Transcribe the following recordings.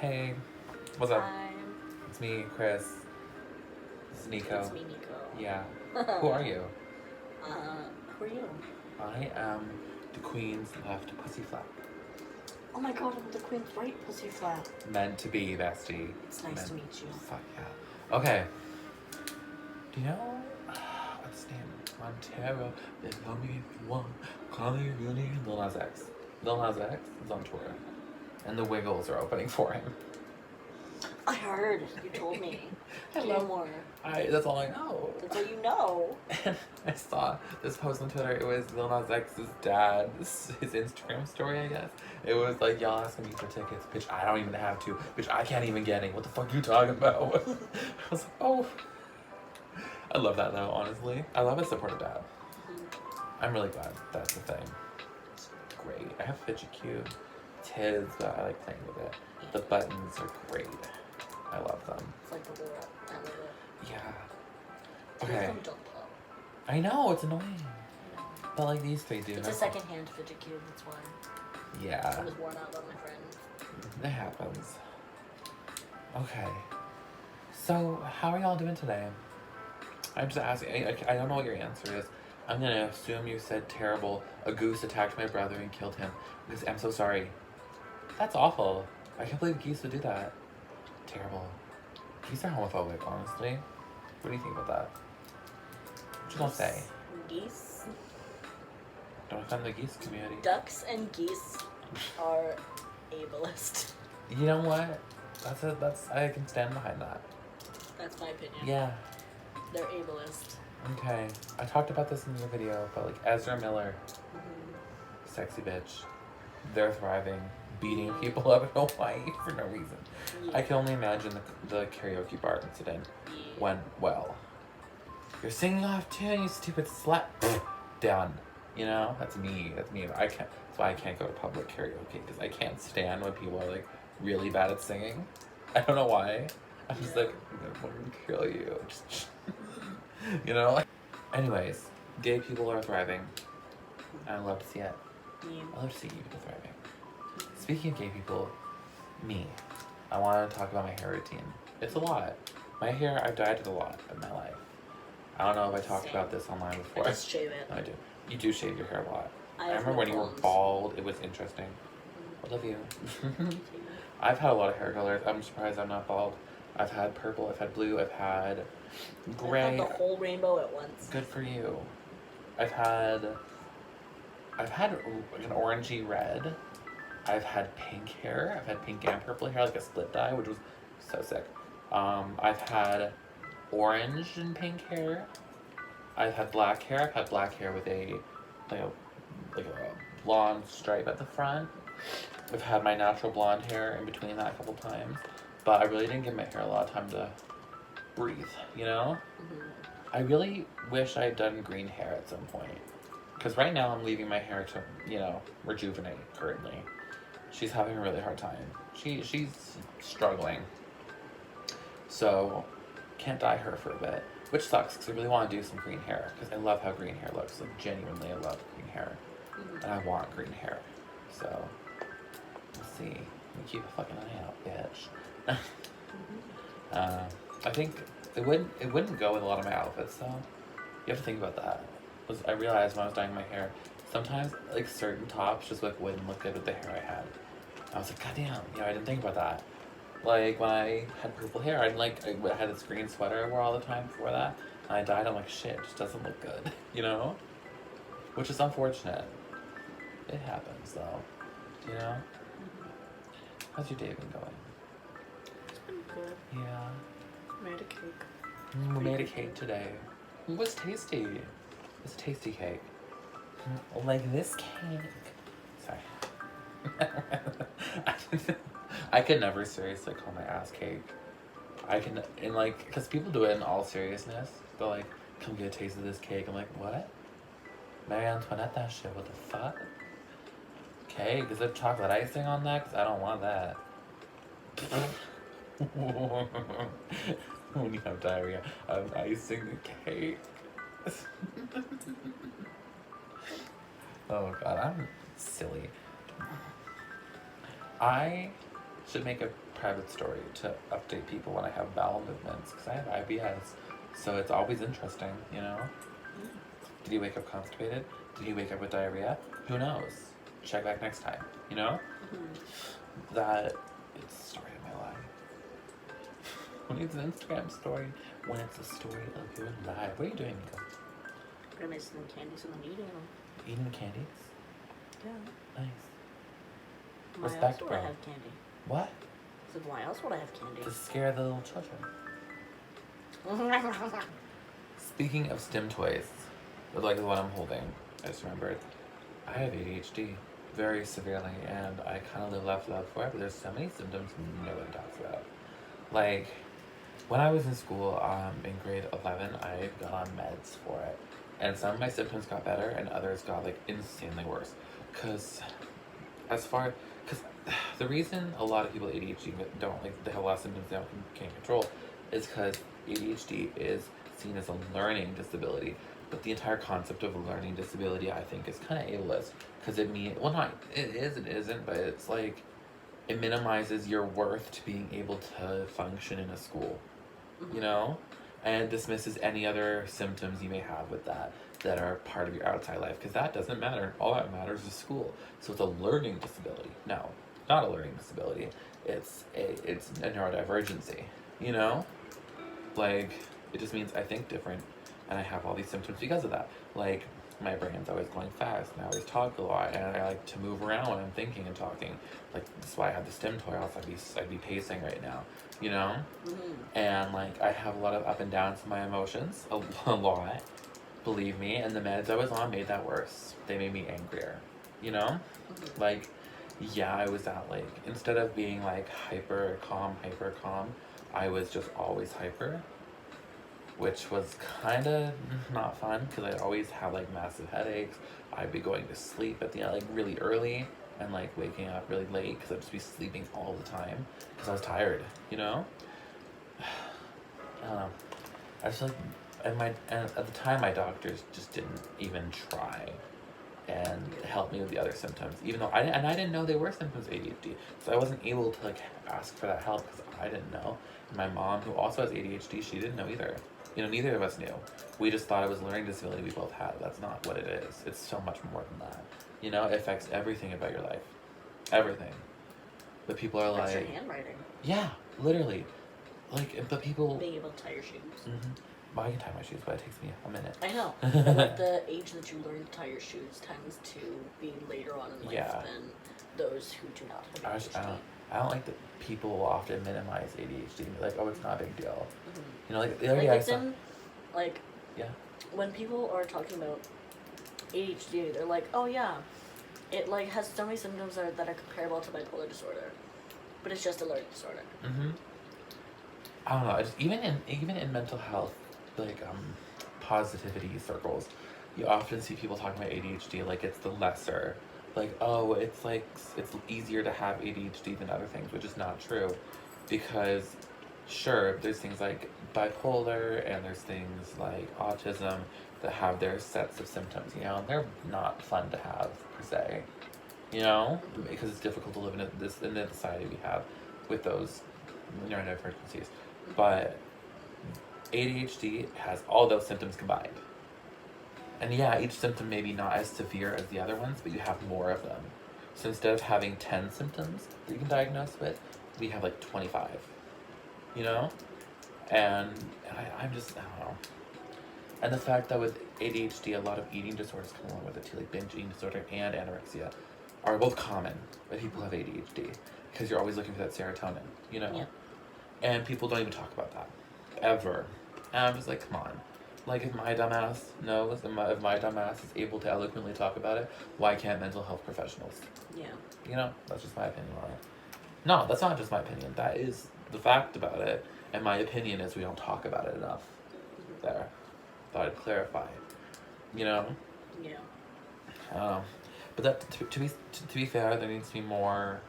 Hey, what's up? Hi. It's me, Chris. This is Nico. It's me, Nico. Yeah. Who are you? Who are you? I am the Queen's left pussy flap. Oh my god, I'm the Queen's right pussy flap. Meant to be, bestie. It's nice to meet you. Fuck yeah. Okay. Do you know what's his name? Montero. They call me if you want. Call me really. Lil Nas X. Lil Nas X is on tour, and the Wiggles are opening for him. I heard. You told me. Hello. More. That's all I know. That's all you know. And I saw this post on Twitter. It was Lil Nas X's dad, his Instagram story, I guess. It was like, y'all asking me for tickets. Bitch, I don't even have to. Bitch, I can't even get any. What the fuck you talking about? I was like, oh. I love that though, honestly. I love a supportive dad. I'm really glad that's the thing. It's great. I have Fidget Cube. Tis, but I like playing with it. The buttons are great. I love them. It's like the world. I love it. Yeah. Okay. Don't pop. I know, it's annoying. But like these three do. It's a second-hand fidget cube, that's why. Yeah. It was worn out by my friend. It happens. Okay. So, how are y'all doing today? I'm just asking. I don't know what your answer is. I'm gonna assume you said terrible. A goose attacked my brother and killed him. Because I'm so sorry. That's awful. I can't believe geese would do that. Terrible. Geese are homophobic, honestly. What do you think about that? What you gonna say? Geese. Don't offend the geese community. Ducks and geese are ableist. You know what? I can stand behind that. That's my opinion. Yeah. They're ableist. Okay. I talked about this in your video, but like Ezra Miller, sexy bitch. They're thriving, beating people up in Hawaii for no reason. Yeah. I can only imagine the karaoke bar incident went well. You're singing off tune, you stupid slut. Done. You know, that's me. That's me. That's why I can't go to public karaoke, because I can't stand when people are like really bad at singing. I don't know why. I'm just like, I'm gonna kill you. Just, you know. Anyways, gay people are thriving. I love to see it. Yeah. I love to see gay people thriving. Speaking of gay people, me. I want to talk about my hair routine. It's a lot. My hair, I've dyed it a lot in my life. I don't know if I talked about this online before. I just shave it. No, I do. You do shave your hair a lot. I have remember no when you were problems. bald, it was interesting. I love you. I've had a lot of hair colors. I'm surprised I'm not bald. I've had purple, I've had blue, I've had gray. I've had the whole rainbow at once. Good for you. I've had an orangey red. I've had pink hair. I've had pink and purple hair, like a split dye, which was so sick. I've had orange and pink hair. I've had black hair. I've had black hair with a blonde stripe at the front. I've had my natural blonde hair in between that a couple times, but I really didn't give my hair a lot of time to breathe, you know? I really wish I had done green hair at some point, because right now I'm leaving my hair to, you know, rejuvenate currently. She's having a really hard time. She's struggling. So, can't dye her for a bit, which sucks, because I really want to do some green hair, because I love how green hair looks. Like, genuinely, I love green hair. And I want green hair. So, we'll see. We keep a fucking eye out, bitch. I think it wouldn't go with a lot of my outfits, though. You have to think about that. I realized when I was dyeing my hair, sometimes, like, certain tops just, like, wouldn't look good with the hair I had. I was like, goddamn, you know, I didn't think about that. Like, when I had purple hair, I had this green sweater I wore all the time before that, and I dyed, I'm like, shit, it just doesn't look good, you know? Which is unfortunate. It happens, though, you know? How's your day been going? It's been good. Yeah. I made a cake. We made a cake today. It was tasty. It's a tasty cake. Like this cake. Sorry. I could never seriously call my ass cake. Because people do it in all seriousness. They're like, come get a taste of this cake. I'm like, what? Marie Antoinette that shit, what the fuck? Cake? Is there chocolate icing on that? Because I don't want that. When you have diarrhea, I'm icing the cake. Oh god, I'm silly. I should make a private story to update people when I have bowel movements because I have IBS. So it's always interesting, you know? Did he wake up constipated? Did he wake up with diarrhea? Who knows? Check back next time, you know? That it's the story of my life. When it's an Instagram story, when it's a story of your life. What are you doing, Nico? I'm gonna make some candies and I'm eating them. Eating candies? Yeah. Nice. Why Respect, else would bro. I have candy? What? I said, why else would I have candy? To scare the little children. Speaking of stim toys, like the one I'm holding, I just remembered, I have ADHD very severely, and I kind of live love for it, but there's so many symptoms nobody talks about. Like, when I was in school, in grade 11, I got on meds for it, and some of my symptoms got better, and others got, like, insanely worse. Because the reason a lot of people with ADHD don't, like, they have a lot of symptoms they can't control is because ADHD is seen as a learning disability, but the entire concept of a learning disability, I think, is kind of ableist, because it isn't, but it's like, it minimizes your worth to being able to function in a school, you know? And it dismisses any other symptoms you may have with that are part of your outside life, because that doesn't matter. All that matters is school. So it's a learning disability. No, not a learning disability. It's a neurodivergency, you know? Like, it just means I think different, and I have all these symptoms because of that. Like, my brain's always going fast, and I always talk a lot, and I like to move around when I'm thinking and talking. Like, that's why I have the stim toy, else I'd be pacing right now, you know? And, like, I have a lot of up and downs in my emotions, a lot, believe me, and the meds I was on made that worse. They made me angrier, you know? Like, yeah, I was at, like, instead of being, like, hyper calm, I was just always hyper, which was kind of not fun, because I'd always have, like, massive headaches. I'd be going to sleep at the like, really early, and, like, waking up really late, because I'd just be sleeping all the time, because I was tired, you know? I don't know. I just, like, and at the time, my doctors just didn't even try and help me with the other symptoms, even though I didn't know they were symptoms of ADHD, so I wasn't able to, like, ask for that help, because I didn't know. And my mom, who also has ADHD, she didn't know either. You know, neither of us knew. We just thought it was a learning disability we both had. That's not what it is. It's so much more than that. You know, it affects everything about your life. Everything. But people are That's like... your handwriting. Yeah, literally. Like, but people... Being able to tie your shoes. Well, I can tie my shoes, but it takes me a minute. I know. But, like, the age that you learn to tie your shoes tends to be later on in life than those who do not have ADHD. I don't like that people often minimize ADHD and be like, oh, it's not a big deal. You know, like, the other Like, day it's in, like, yeah. When people are talking about ADHD, they're like, oh yeah, it, like, has so many symptoms that are comparable to bipolar disorder, but it's just a learning disorder. I don't know, it's, even in mental health, like, positivity circles, you often see people talking about ADHD like it's the lesser. Like, oh, it's like, it's easier to have ADHD than other things, which is not true. Because, sure, there's things like bipolar, and there's things like autism that have their sets of symptoms, you know, and they're not fun to have, per se, you know, because it's difficult to live in the society we have with those neurodivergencies. But ADHD has all those symptoms combined. And yeah, each symptom may be not as severe as the other ones, but you have more of them. So instead of having 10 symptoms that you can diagnose with, we have like 25, you know? And I'm just, I don't know. And the fact that with ADHD, a lot of eating disorders come along with it too, like binge eating disorder and anorexia are both common when people have ADHD, because you're always looking for that serotonin, you know? Yeah. And people don't even talk about that, ever. And I'm just like, come on. Like, if my dumbass knows, if my dumbass is able to eloquently talk about it, why can't mental health professionals? Yeah. You know, that's just my opinion on it. No, that's not just my opinion. That is the fact about it. And my opinion is we don't talk about it enough. There. Thought I'd clarify. You know? Yeah. But that, to be fair, there needs to be more,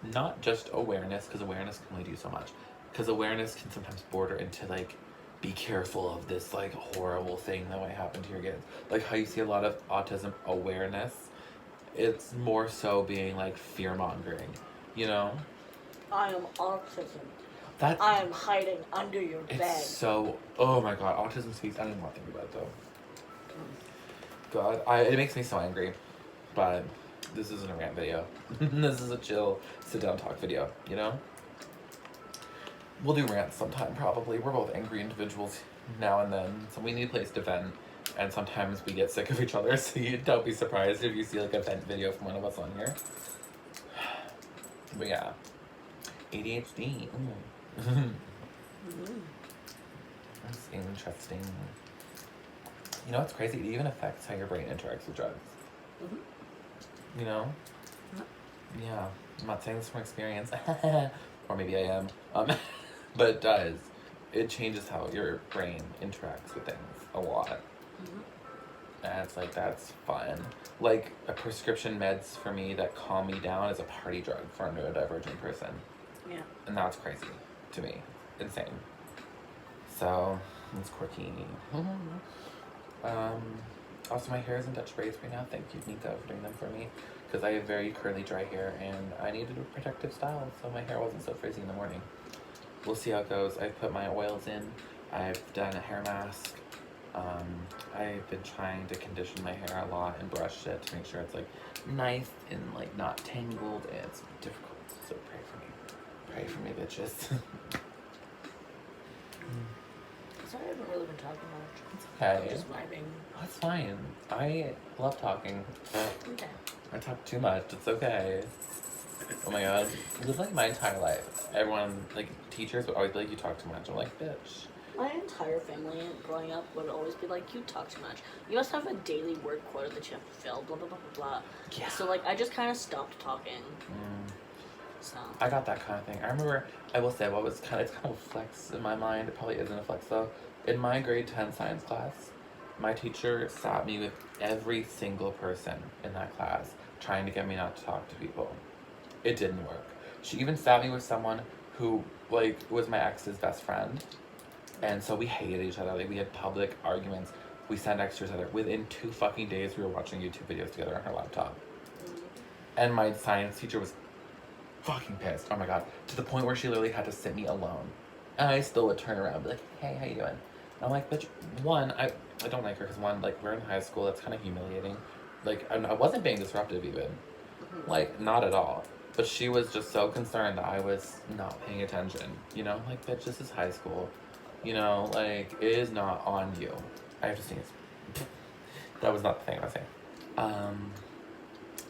not just awareness, because awareness can only do so much. Because awareness can sometimes border into, like, be careful of this, like, horrible thing that might happen to your kids. Like how you see a lot of autism awareness, it's more so being, like, fear-mongering, you know? I am autism. That I am hiding under your bed. it's so. Oh my god, autism speaks. I didn't want to think about it though. God, it makes me so angry. But this isn't a rant video. This is a chill, sit down talk video. You know. We'll do rants sometime probably. We're both angry individuals now and then, so we need a place to vent. And sometimes we get sick of each other, so you don't be surprised if you see like a vent video from one of us on here. But yeah, ADHD. That's interesting. You know what's crazy? It even affects how your brain interacts with drugs. You know? Yeah. I'm not saying this from experience, or maybe I am. But it does. It changes how your brain interacts with things a lot. And it's like, that's fun. Like, a prescription meds for me that calm me down is a party drug for a neurodivergent person. Yeah. And that's crazy to me. Insane. So, it's quirky. Also, my hair is in Dutch braids right now. Thank you, Nico, for doing them for me. Because I have very curly, dry hair, and I needed a protective style, so my hair wasn't so frizzy in the morning. We'll see how it goes. I've put my oils in. I've done a hair mask. I've been trying to condition my hair a lot and brush it to make sure it's like nice and like not tangled. It's difficult, so pray for me. Pray for me, bitches. Sorry, I haven't really been talking much. It's okay. I'm just vibing. That's fine. I love talking. Okay. I talk too much. It's okay. Oh my god. This is like my entire life. Everyone, like teachers would always be like, you talk too much. I'm like, bitch. My entire family growing up would always be like, you talk too much. You must have a daily word quota that you have to fill, blah, blah, blah, blah, blah. Yeah. So, like, I just kind of stopped talking. So. I got that kind of thing. I remember, I will say, it's kind of a flex in my mind. It probably isn't a flex though. In my grade 10 science class, my teacher sat me with every single person in that class trying to get me not to talk to people. It didn't work. She even sat me with someone who, like, was my ex's best friend. And so we hated each other. Like, we had public arguments. We sat next to each other. Within 2 fucking days, we were watching YouTube videos together on her laptop. And my science teacher was fucking pissed. Oh my god. To the point where she literally had to sit me alone. And I still would turn around and be like, hey, how you doing? And I'm like, bitch, one, I don't like her because one, like, we're in high school. That's kind of humiliating. Like, I wasn't being disruptive even. Like, not at all. But she was just so concerned that I was not paying attention. You know? Like, bitch, this is high school. You know, like, it is not on you. I have to sneeze. That was not the thing I was saying.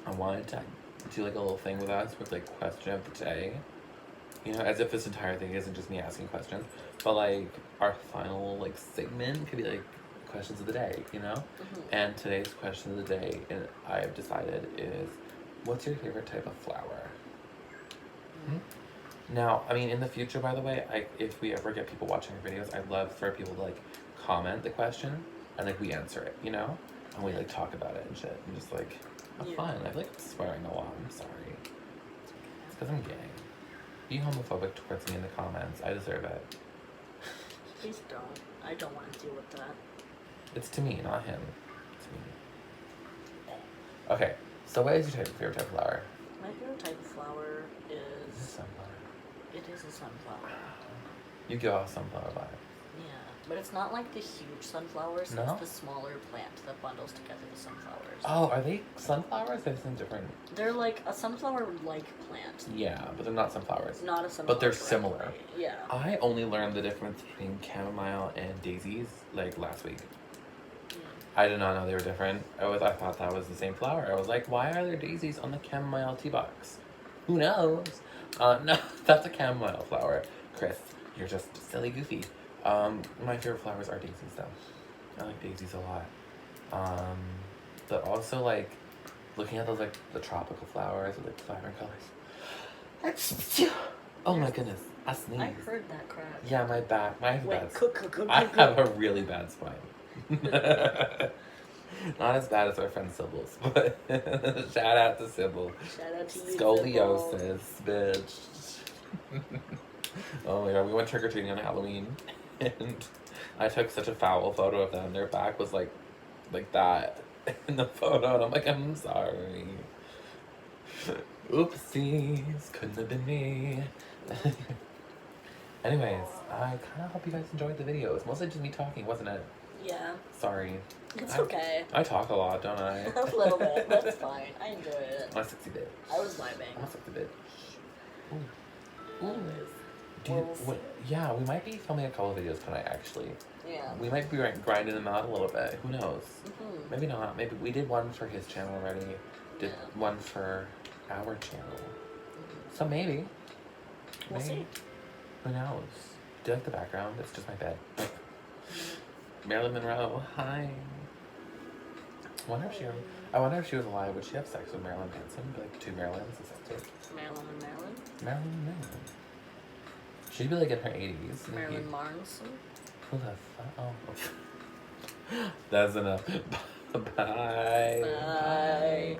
I wanted to do, like, a little thing with us with, like, question of the day. You know, as if this entire thing isn't just me asking questions. But, like, our final, like, segment could be, like, questions of the day, you know? And today's question of the day, and I've decided, is, what's your favorite type of flower? Now, I mean, in the future, by the way, if we ever get people watching our videos, I'd love for people to, like, comment the question, and, like, we answer it, you know? And we, like, talk about it and shit, and just, like, have fun. I feel like I'm swearing a lot, I'm sorry. It's because I'm gay. Be homophobic towards me in the comments. I deserve it. Please don't. I don't want to deal with that. It's to me, not him. It's me. Okay, so what is your favorite type of flower? My favorite type of flower is... Sunflower. It is a sunflower. You give off sunflower vibes. Yeah, but it's not like the huge sunflowers. No? It's the smaller plant that bundles together the sunflowers. Oh, are they sunflowers? They seem different. They're like a sunflower-like plant. Yeah, but they're not sunflowers. Not a sunflower. But they're similar. Yeah. I only learned the difference between chamomile and daisies, like, last week. I did not know they were different. I thought that was the same flower. I was like, why are there daisies on the chamomile tea box? Who knows? No, that's a chamomile flower. Chris, you're just silly goofy. My favorite flowers are daisies, though. I like daisies a lot. But also, like, looking at those, like, the tropical flowers with, like, vibrant colors. Oh my goodness, I sneezed. I heard that crap. Yeah, my back. I Wait, have a really bad spine. Not as bad as our friend Sybil's, but shout out to Sybil. Shout out to you, Scoliosis, bitch. Oh my god, we went trick-or-treating on Halloween, and I took such a foul photo of them. Their back was like that in the photo, and I'm like, I'm sorry. Oopsies, couldn't have been me. Anyways, I kind of hope you guys enjoyed the video. It's mostly just me talking, wasn't it? Yeah. Sorry. It's okay. I talk a lot, don't I? A little bit. That's fine. I enjoy it. I'm a 60 bit. I was vibing. I'm a 60 bit. Ooh. Anyways. Yeah, we might be filming a couple of videos tonight, actually. Yeah. We might be grinding them out a little bit. Who knows? Mm-hmm. Maybe not. Maybe we did one for his channel already. Did one for our channel. Mm-hmm. So maybe. We'll see. Who knows? Do you like the background? It's just my bed. Marilyn Monroe. Hi. I wonder if she was alive. Would she have sex with Marilyn Manson? Be like two Marilyns? Is that it? Marilyn and Marilyn. Marilyn Manson. She'd be like in her 80s. Marilyn Manson. Who the fuck? Oh. That's enough. Bye. Bye.